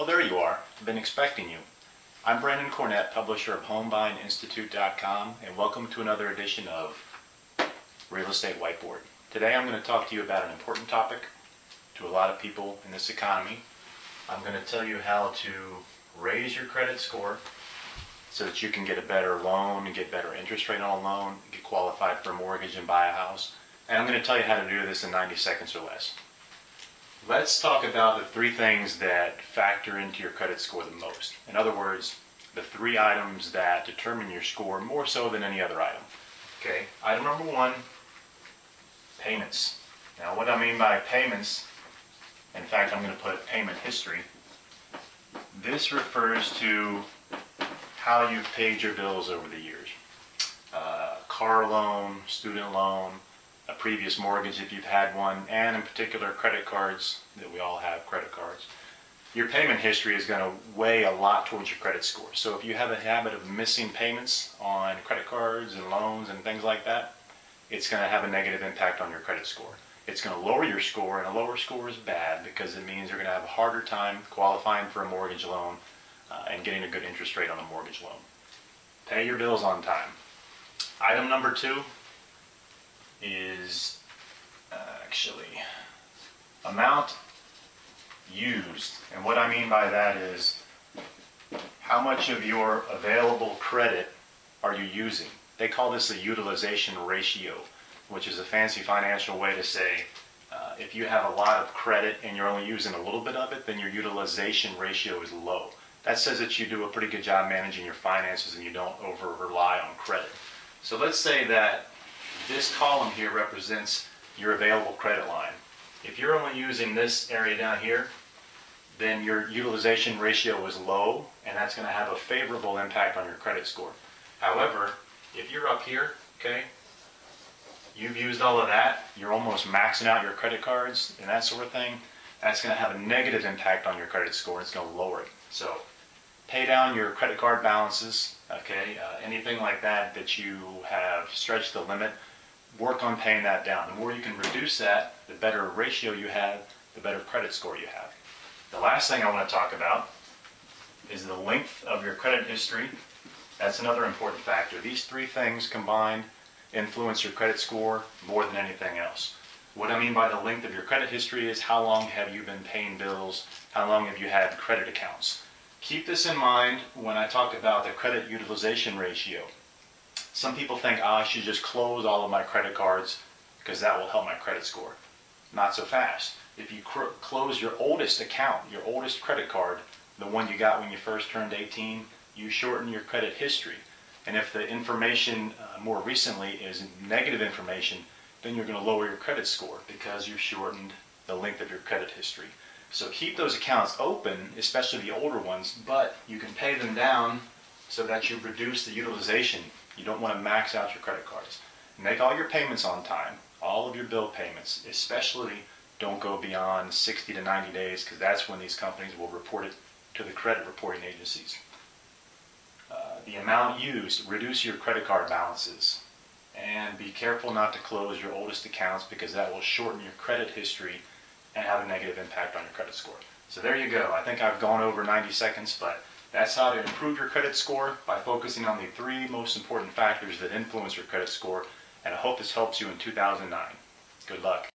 Oh, there you are. I've been expecting you. I'm Brandon Cornett, publisher of HomeBuyingInstitute.com, and welcome to another edition of Real Estate Whiteboard. Today I'm going to talk to you about an important topic to a lot of people in this economy. I'm going to tell you how to raise your credit score so that you can get a better loan and get better interest rate on a loan, get qualified for a mortgage and buy a house. And I'm going to tell you how to do this in 90 seconds or less. Let's talk about the three things that factor into your credit score the most. In other words, the three items that determine your score more so than any other item. Okay, item number one, payments. Now what I mean by payments, in fact I'm going to put payment history. This refers to how you've paid your bills over the years. Car loan, student loan, a previous mortgage if you've had one, and in particular credit cards, that we all have credit cards. Your payment history is going to weigh a lot towards your credit score. So if you have a habit of missing payments on credit cards and loans and things like that, it's going to have a negative impact on your credit score. It's going to lower your score, and a lower score is bad because it means you're going to have a harder time qualifying for a mortgage loan and getting a good interest rate on a mortgage loan. Pay your bills on time. Item number two is actually amount used. And what I mean by that is how much of your available credit are you using? They call this a utilization ratio, which is a fancy financial way to say if you have a lot of credit and you're only using a little bit of it, then your utilization ratio is low. That says that you do a pretty good job managing your finances and you don't over-rely on credit. So let's say that this column here represents your available credit line. If you're only using this area down here, then your utilization ratio is low, and that's going to have a favorable impact on your credit score. However, if you're up here, okay, you've used all of that, you're almost maxing out your credit cards and that sort of thing, that's going to have a negative impact on your credit score. It's going to lower it. So pay down your credit card balances, okay, anything like that that you have stretched the limit, work on paying that down. The more you can reduce that, the better ratio you have, the better credit score you have. The last thing I want to talk about is the length of your credit history. That's another important factor. These three things combined influence your credit score more than anything else. What I mean by the length of your credit history is how long have you been paying bills, how long have you had credit accounts. Keep this in mind when I talk about the credit utilization ratio. Some people think, I should just close all of my credit cards because that will help my credit score. Not so fast. If you close your oldest account, your oldest credit card, the one you got when you first turned 18, you shorten your credit history. And if the information more recently is negative information, then you're going to lower your credit score because you've shortened the length of your credit history. So keep those accounts open, especially the older ones, but you can pay them down so that you reduce the utilization. You don't want to max out your credit cards. Make all your payments on time, all of your bill payments, especially don't go beyond 60 to 90 days because that's when these companies will report it to the credit reporting agencies. The amount used, reduce your credit card balances, and be careful not to close your oldest accounts because that will shorten your credit history and have a negative impact on your credit score. So there you go. I think I've gone over 90 seconds, but that's how to improve your credit score by focusing on the three most important factors that influence your credit score, and I hope this helps you in 2009. Good luck.